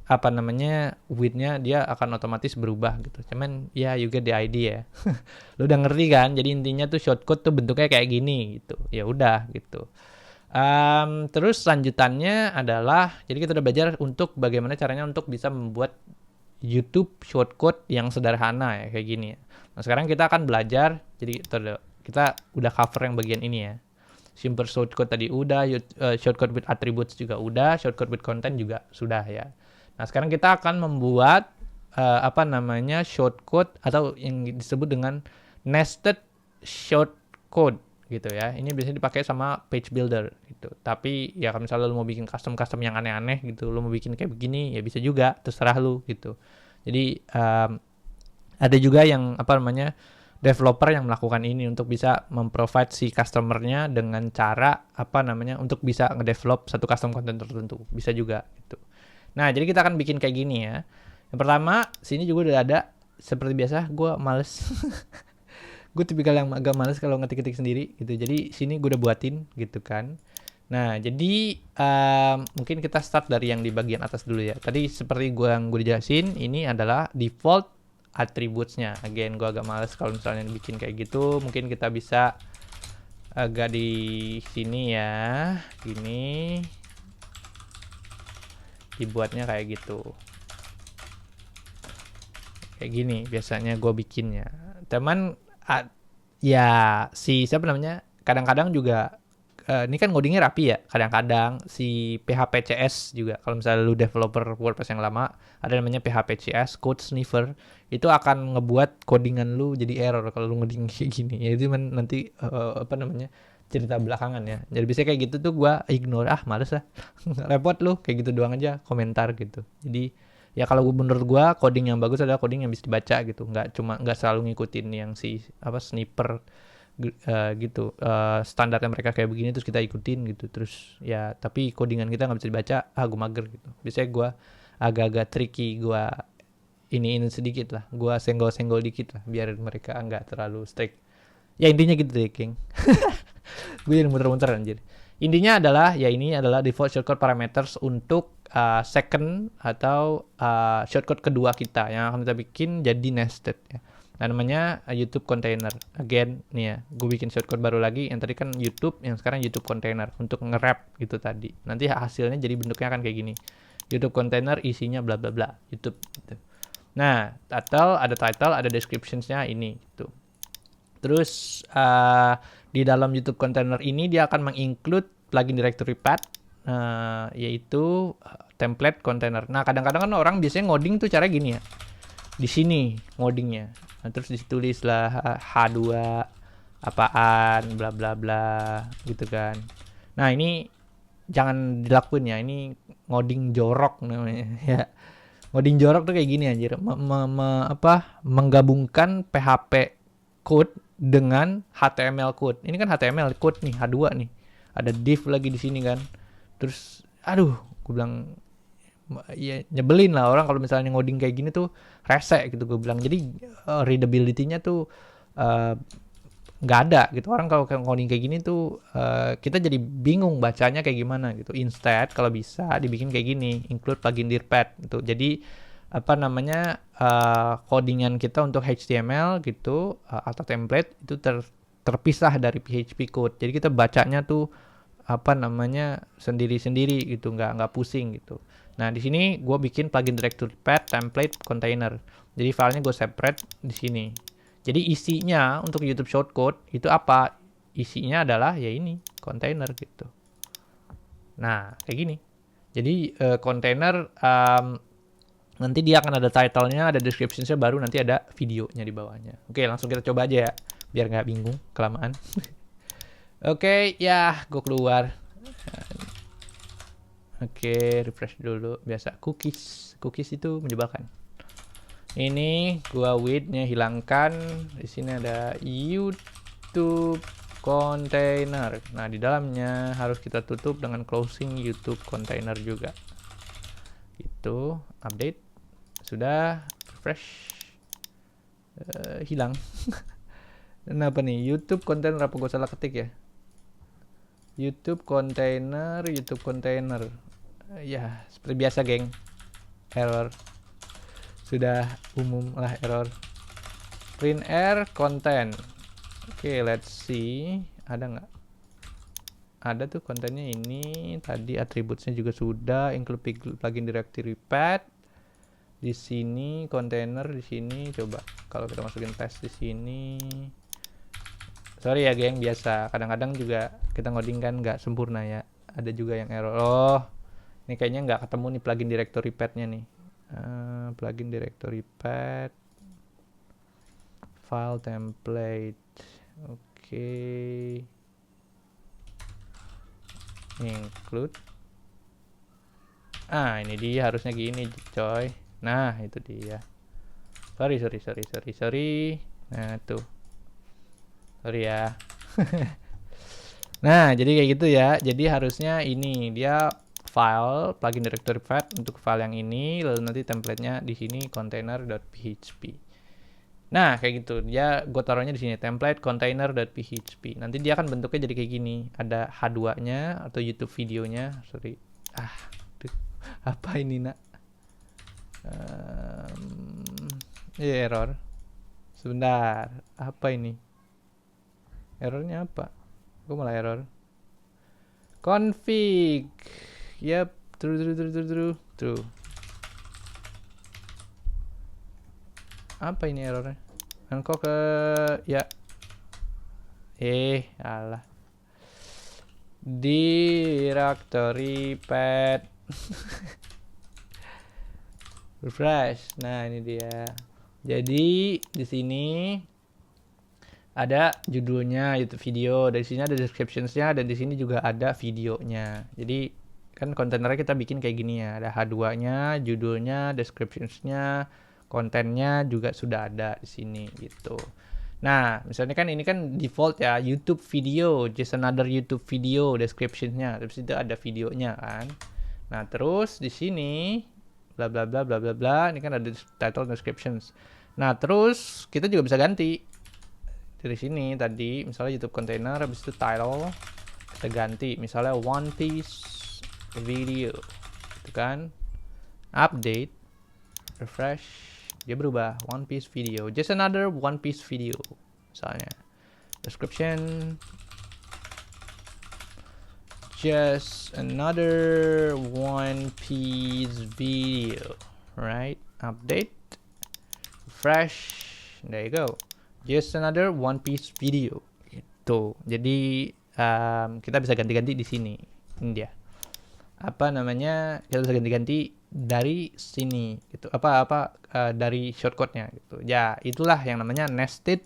width-nya dia akan otomatis berubah gitu. Cuman ya you get the idea ya. Lu udah ngerti kan? Jadi intinya tuh shortcode tuh bentuknya kayak gini gitu. Ya udah gitu. Terus lanjutannya adalah jadi kita udah belajar untuk bagaimana caranya untuk bisa membuat YouTube shortcode yang sederhana ya kayak gini ya. Nah sekarang kita akan belajar. Jadi kita udah cover yang bagian ini ya. Simple shortcode tadi udah, shortcode with attributes juga udah, shortcode with content juga sudah ya. Nah, sekarang kita akan membuat shortcode atau yang disebut dengan nested shortcode gitu ya. Ini biasanya dipakai sama page builder gitu. Tapi ya kalau misalnya lu mau bikin custom yang aneh-aneh gitu, lu mau bikin kayak begini ya bisa juga, terserah lu gitu. Jadi ada juga yang developer yang melakukan ini untuk bisa memprovide si customernya dengan cara untuk bisa ngedevelop satu custom content tertentu. Bisa juga gitu. Nah, jadi kita akan bikin kayak gini ya. Yang pertama, sini juga udah ada. Seperti biasa, gue males. Gue tipikal yang agak males kalau ngetik-ketik sendiri gitu. Jadi, sini gue udah buatin gitu kan. Nah, jadi mungkin kita start dari yang di bagian atas dulu ya. Tadi seperti yang gue jelasin, ini adalah default attributes-nya. Again, gue agak males kalau misalnya bikin kayak gitu. Mungkin kita bisa agak di sini ya. Gini. Dibuatnya kayak gitu. Kayak gini biasanya gue bikinnya. Teman ya siapa namanya? Kadang-kadang juga ini kan ngodingnya rapi ya. Kadang-kadang si PHP CS juga kalau misalnya lu developer WordPress yang lama ada namanya PHP CS code sniffer itu akan ngebuat codingan lu jadi error kalau lu ngoding kayak gini. Ya itu nanti cerita belakangan ya. Jadi biasanya kayak gitu tuh gue ignore, males lah. Repot lu, kayak gitu doang aja, komentar gitu. Jadi ya kalau menurut gue coding yang bagus adalah coding yang bisa dibaca gitu. Nggak selalu ngikutin yang si sniper gitu. Standarnya mereka kayak begini terus kita ikutin gitu. Terus ya tapi codingan kita nggak bisa dibaca, gue mager gitu. Biasanya gue agak-agak tricky, gue ini sedikit lah. Gue senggol-senggol dikit lah biar mereka nggak terlalu strict. Ya intinya gitu deh, King. Gue jadi muter-muter anjir. Intinya adalah ya ini adalah default shortcode parameters untuk second atau shortcode kedua kita yang akan kita bikin jadi nested ya. Nah, namanya YouTube container. Again nih ya, gue bikin shortcode baru lagi. Yang tadi kan YouTube, yang sekarang YouTube container untuk nge-wrap gitu tadi. Nanti hasilnya jadi bentuknya akan kayak gini. YouTube container isinya bla bla bla YouTube gitu. Nah, title, ada descriptions-nya ini gitu. Terus di dalam YouTube container ini dia akan menginclude plugin directory path yaitu template container. Nah, kadang-kadang kan orang biasanya ngoding tuh cara gini ya. Di sini ngodingnya. Nah, terus ditulislah H2 apaan bla bla bla gitu kan. Nah, ini jangan dilakuin ya. Ini ngoding jorok namanya ya. Ngoding jorok tuh kayak gini anjir. Menggabungkan PHP code dengan HTML code. Ini kan HTML code nih, H2 nih. Ada div lagi di sini kan. Terus gue bilang ya nyebelin lah orang kalau misalnya ngoding kayak gini tuh rese gitu gue bilang. Jadi readability-nya tuh nggak ada gitu. Orang kalau ngoding kayak gini tuh kita jadi bingung bacanya kayak gimana gitu. Instead kalau bisa dibikin kayak gini, include plugin dirpath gitu. Jadi codingan kita untuk HTML gitu atau template itu terpisah dari PHP code. Jadi kita bacanya tuh sendiri-sendiri gitu, nggak pusing gitu. Nah, di sini gue bikin plugin directory path template container. Jadi filenya gue separate di sini. Jadi isinya untuk YouTube shortcode itu apa? Isinya adalah ya ini, kontainer gitu. Nah, kayak gini. Jadi kontainer nanti dia akan ada title-nya, ada description-nya, baru nanti ada videonya di bawahnya. Oke, langsung kita coba aja ya, biar nggak bingung kelamaan. Oke, ya, gue keluar. Oke, refresh dulu. Biasa cookies itu menyebalkan. Ini gua width-nya hilangkan. Di sini ada YouTube container. Nah, di dalamnya harus kita tutup dengan closing YouTube container juga. Itu update. Sudah refresh. Hilang. Kenapa nih? YouTube container apa gue salah ketik ya? YouTube container. Ya, seperti biasa, geng. Error. Sudah umum lah error. Print air content. Oke, let's see. Ada nggak? Ada tuh kontennya ini. Tadi attributesnya juga sudah. Include plugin directory path. Di sini container di sini. Coba kalau kita masukin test di sini. Sorry ya, geng. Biasa. Kadang-kadang juga kita ngoding kan nggak sempurna ya. Ada juga yang error. Oh, ini kayaknya nggak ketemu nih plugin directory path-nya nih. Plugin directory path. File template. Oke. Include. Ini dia harusnya gini, coy. Nah, itu dia. Sorry. Nah, tuh. Sorry ya. Nah, jadi kayak gitu ya. Jadi harusnya ini dia file plugin directory path untuk file yang ini, lalu nanti template-nya di sini container.php. Nah, kayak gitu. Dia gue taruhnya di sini template container.php. Nanti dia akan bentuknya jadi kayak gini. Ada H2-nya atau YouTube videonya. Sorry. Apa ini, nak? Error. Sebentar. Apa ini? Errornya apa? Gue malah error. Config. Yap, true. Apa ini errornya? Kan kok ke ya. Alah. Directory path. Refresh. Nah, ini dia. Jadi di sini ada judulnya YouTube video, dari sini ada descriptions-nya, dan di sini juga ada videonya. Jadi kan kontainernya kita bikin kayak gini ya, ada H2-nya, judulnya, descriptions-nya, kontennya juga sudah ada di sini gitu. Nah, misalnya kan ini kan default ya, YouTube video, just another YouTube video, description-nya, terus itu ada videonya kan. Nah, terus di sini bla bla bla bla bla bla, ini kan ada title descriptions. Nah, terus kita juga bisa ganti dari sini tadi, misalnya YouTube container, habis itu title kita ganti, misalnya One Piece video, itu kan, update, refresh, dia berubah One Piece video, just another One Piece video, misalnya description, just another One Piece video, right? Update, refresh, there you go. Just another One Piece video gitu. Jadi kita bisa ganti-ganti di sini. Ini dia. Apa namanya? Kita bisa ganti-ganti dari sini gitu. Dari shortcode-nya gitu. Ya, itulah yang namanya nested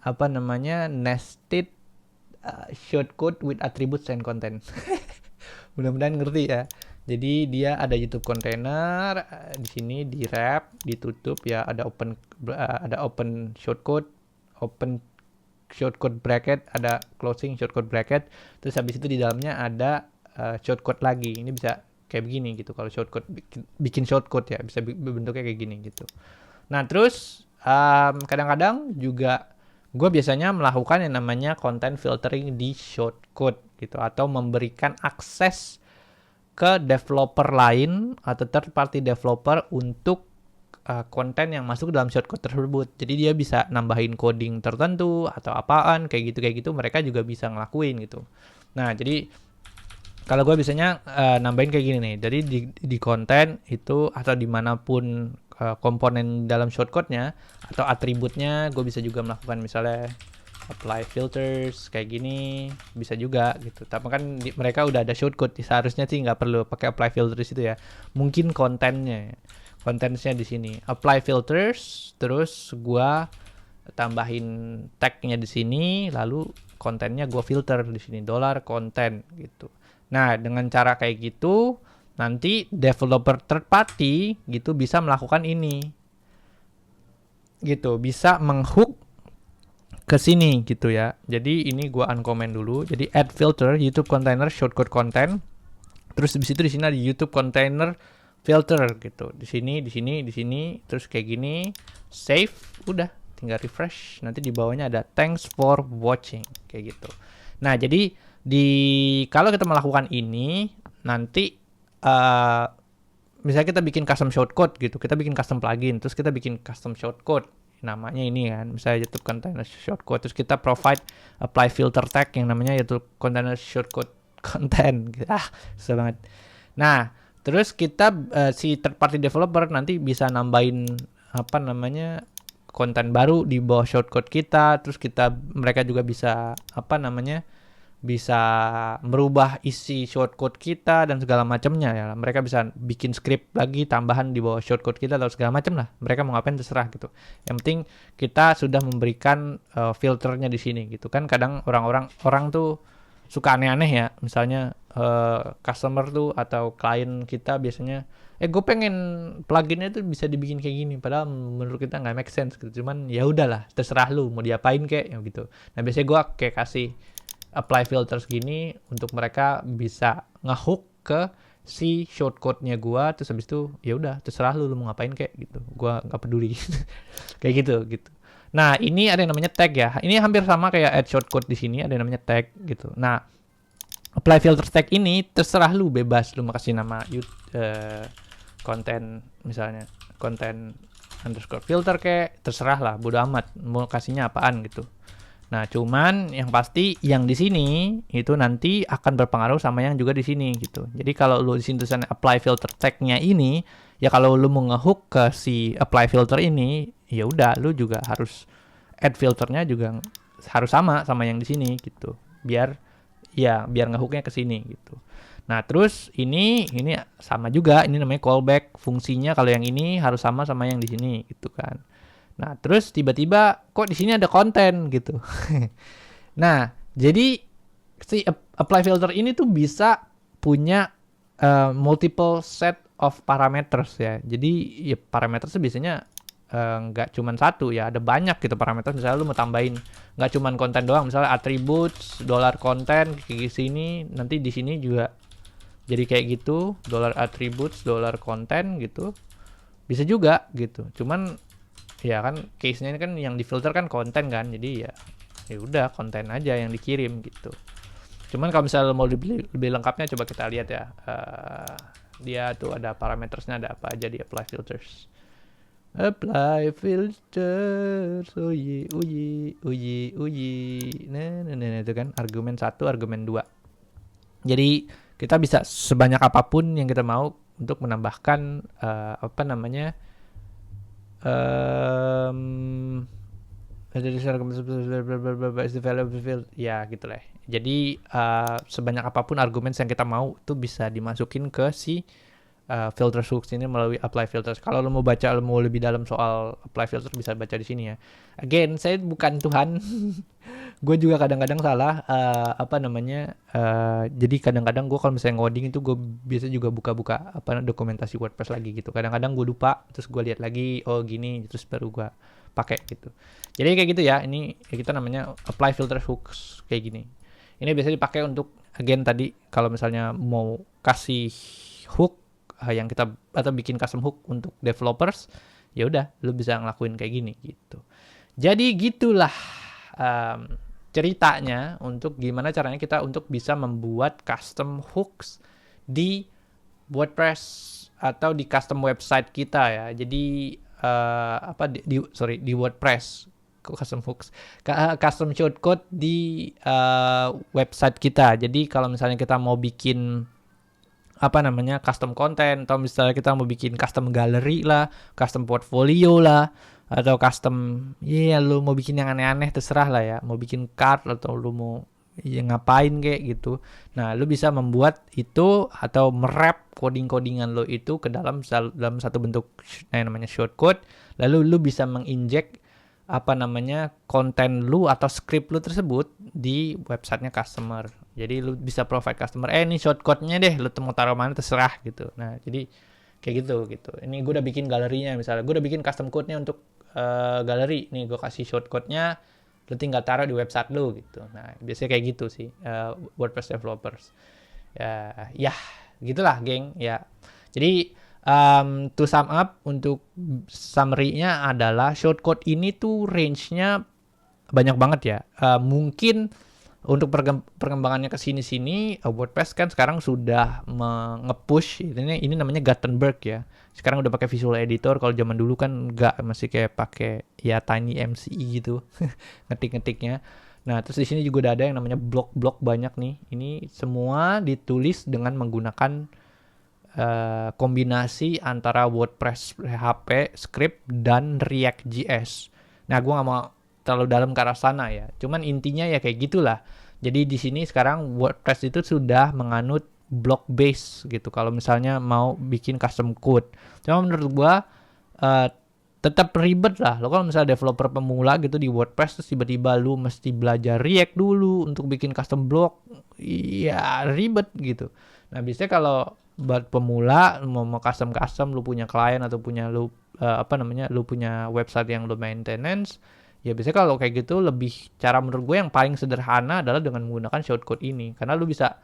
nested shortcode with attributes and content. Mudah-mudahan ngerti ya. Jadi dia ada YouTube container, di sini di wrap, ditutup ya, ada open shortcode, open shortcode bracket, ada closing shortcode bracket, terus habis itu di dalamnya ada shortcode lagi. Ini bisa kayak begini gitu kalau shortcode, bikin shortcode ya, bisa bentuknya kayak gini gitu. Nah, terus kadang-kadang juga gue biasanya melakukan yang namanya content filtering di shortcode gitu, atau memberikan akses ke developer lain atau third party developer untuk konten yang masuk dalam shortcode tersebut. Jadi dia bisa nambahin coding tertentu atau apaan kayak gitu mereka juga bisa ngelakuin gitu. Nah, jadi kalau gue biasanya nambahin kayak gini nih. Jadi di konten itu atau dimanapun komponen dalam shortcode-nya atau atributnya. Gue bisa juga melakukan misalnya apply filters kayak gini, bisa juga gitu. Tapi kan mereka udah ada shortcode, seharusnya sih nggak perlu pakai apply filters itu ya. Mungkin kontennya di sini apply filters, terus gua tambahin tagnya di sini, lalu kontennya gua filter di sini $content gitu. Nah, dengan cara kayak gitu nanti developer third party gitu bisa melakukan ini gitu, bisa menghook ke sini gitu ya. Jadi ini gua uncomment dulu. Jadi add filter YouTube container shortcode content. Terus di situ di sini ada YouTube container filter gitu. Di sini, terus kayak gini. Save, udah tinggal refresh. Nanti di bawahnya ada thanks for watching kayak gitu. Nah, jadi kalau kita melakukan ini nanti misalnya kita bikin custom shortcode gitu. Kita bikin custom plugin, terus kita bikin custom shortcode. Namanya ini kan, misalnya YouTube container shortcode, terus kita provide apply filter tag yang namanya YouTube container shortcode content. Susah banget. Nah, terus kita si third party developer nanti bisa nambahin konten baru di bawah shortcode kita. Terus mereka juga bisa bisa merubah isi shortcode kita dan segala macamnya ya. Mereka bisa bikin script lagi tambahan di bawah shortcode kita atau segala macam lah. Mereka mau ngapain terserah gitu. Yang penting kita sudah memberikan filternya di sini gitu kan. Kadang orang tuh suka aneh-aneh ya. Misalnya customer tuh atau klien kita biasanya gue pengen pluginnya tuh bisa dibikin kayak gini, padahal menurut kita nggak make sense gitu. Cuman ya udahlah, terserah lu mau diapain kayak ya gitu. Nah, biasanya gue kayak kasih apply filters gini untuk mereka bisa ngehook ke si shortcode-nya gua, terus habis itu ya udah terserah lu mau ngapain kayak gitu. Gua nggak peduli. Kayak gitu. Nah, ini ada yang namanya tag ya. Ini hampir sama kayak add shortcode di sini, ada yang namanya tag gitu. Nah, apply filter tag ini terserah lu, bebas lu mau kasih nama konten misalnya konten underscore filter kayak terserah lah, bodo amat mau kasihnya apaan gitu. Nah, cuman yang pasti yang di sini itu nanti akan berpengaruh sama yang juga di sini gitu. Jadi kalau lu di sini tulisan apply filter tag-nya ini, ya kalau lu mau ngehook ke si apply filter ini, ya udah lu juga harus add filternya juga harus sama yang di sini gitu. Biar ngehooknya ke sini gitu. Nah, terus ini sama juga, ini namanya callback. Fungsinya kalau yang ini harus sama yang di sini gitu kan. Nah, terus tiba-tiba kok di sini ada konten gitu. Nah, jadi si apply filter ini tuh bisa punya multiple set of parameters ya. Jadi ya parameters biasanya nggak cuma satu ya, ada banyak gitu parameter. Misalnya lu mau tambahin nggak cuma konten doang, misalnya attributes, $content kayak sini, nanti di sini juga jadi kayak gitu, $attributes, $content gitu. Bisa juga gitu. Cuman ya kan case-nya kan yang difilter kan konten kan, jadi ya udah konten aja yang dikirim gitu. Cuman kalau misalnya mau lebih lengkapnya coba kita lihat ya, dia tuh ada parametersnya, ada apa aja di apply filters. Apply filters, uyi, nah itu kan argumen 1, argumen 2. Jadi kita bisa sebanyak apapun yang kita mau untuk menambahkan ya gitu lah. Jadi sebanyak apapun argumen yang kita mau itu bisa dimasukin ke si filter hooks ini melalui apply filters. Kalau lo mau lebih dalam soal apply filters bisa baca di sini ya. Again, saya bukan Tuhan. Gue juga kadang-kadang salah jadi kadang-kadang gue kalau misalnya ngoding itu gue biasa juga buka-buka dokumentasi WordPress lagi gitu. Kadang-kadang gue lupa, terus gue lihat lagi, oh gini, terus baru gue pakai gitu. Jadi kayak gitu ya. Ini kita namanya apply filter hooks kayak gini. Ini biasanya dipakai untuk again tadi kalau misalnya mau kasih hook yang kita atau bikin custom hook untuk developers, ya udah lu bisa ngelakuin kayak gini gitu. Jadi gitulah ceritanya untuk gimana caranya kita untuk bisa membuat custom hooks di WordPress atau di custom website kita ya. Jadi di WordPress custom hooks, custom shortcode di website kita. Jadi kalau misalnya kita mau bikin apa namanya, custom content, atau misalnya kita mau bikin custom gallery lah, custom portfolio lah, atau custom, iya lu mau bikin yang aneh-aneh terserah lah ya, mau bikin card atau lu mau ya ngapain kayak gitu. Nah, lu bisa membuat itu atau merap coding-codingan lo itu ke dalam satu bentuk yang namanya shortcode, lalu lu bisa menginjek apa namanya konten lu atau script lu tersebut di websitenya customer. Jadi lu bisa provide customer, ini shortcode-nya deh, lu mau taruh mana terserah gitu. Nah, jadi kayak gitu. Ini gue udah bikin galerinya misalnya, gue udah bikin custom code-nya untuk galeri. Nih gue kasih shortcode-nya, lu tinggal taruh di website lu gitu. Nah, biasanya kayak gitu sih WordPress developers. Ya, gitulah, geng. Ya. Jadi to sum up, untuk summary-nya adalah shortcode ini tuh range-nya banyak banget ya. Mungkin untuk perkembangannya ke sini-sini, WordPress kan sekarang sudah nge-push ini namanya Gutenberg ya. Sekarang udah pakai Visual Editor. Kalau zaman dulu kan enggak, masih kayak pakai ya Tiny MCE gitu ngetik-ngetiknya. Nah, terus di sini juga udah ada yang namanya blok-blok banyak nih. Ini semua ditulis dengan menggunakan kombinasi antara WordPress PHP script dan React.js. Nah, gue nggak mau terlalu dalam ke arah sana ya. Cuman intinya ya kayak gitulah. Jadi di sini sekarang WordPress itu sudah menganut block base gitu. Kalau misalnya mau bikin custom code. Cuma menurut gue tetap ribet lah. Lo kalau misalnya developer pemula gitu di WordPress terus tiba-tiba lu mesti belajar React dulu untuk bikin custom block, ya ribet gitu. Nah, biasanya kalau buat pemula mau custom lu punya klien atau punya lu lu punya website yang lu maintenance, ya biasanya kalau kayak gitu lebih, cara menurut gue yang paling sederhana adalah dengan menggunakan shortcode ini, karena lu bisa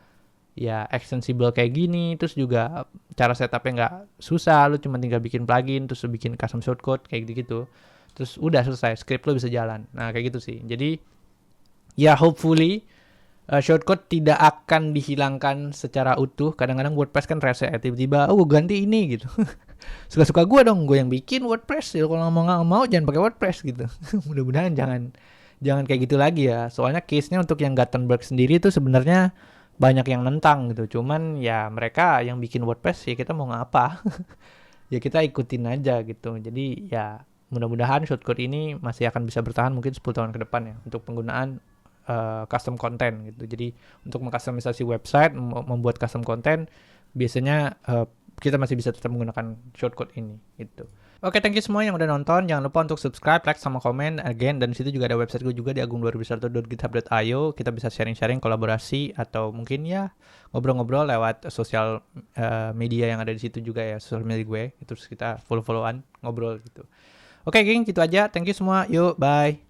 ya extensible kayak gini, terus juga cara setupnya nggak susah, lu cuma tinggal bikin plugin terus lu bikin custom shortcode kayak gitu, terus udah selesai, script lu bisa jalan. Nah, kayak gitu sih. Jadi ya hopefully shortcode tidak akan dihilangkan secara utuh. Kadang-kadang WordPress kan rese, tiba-tiba gue ganti ini gitu. Suka-suka gue dong, gue yang bikin WordPress ya. Kalau nggak mau jangan pakai WordPress gitu. Mudah-mudahan jangan kayak gitu lagi ya. Soalnya case-nya untuk yang Gutenberg sendiri tuh sebenarnya banyak yang nentang gitu. Cuman ya mereka yang bikin WordPress, ya kita mau ngapa. Ya kita ikutin aja gitu. Jadi ya mudah-mudahan shortcode ini masih akan bisa bertahan mungkin 10 tahun ke depan ya untuk penggunaan custom content gitu. Jadi untuk mengkustomisasi website, membuat custom content, biasanya kita masih bisa tetap menggunakan shortcode ini gitu. Oke, thank you semua yang udah nonton. Jangan lupa untuk subscribe, like, sama komen again. Dan disitu juga ada website gue juga di agung2021.github.io. Kita bisa sharing-sharing, kolaborasi, atau mungkin ya ngobrol-ngobrol lewat sosial media yang ada di situ juga ya, sosial media gue. Terus kita follow-followan, ngobrol gitu. Oke, geng, gitu aja. Thank you semua. Yuk, bye.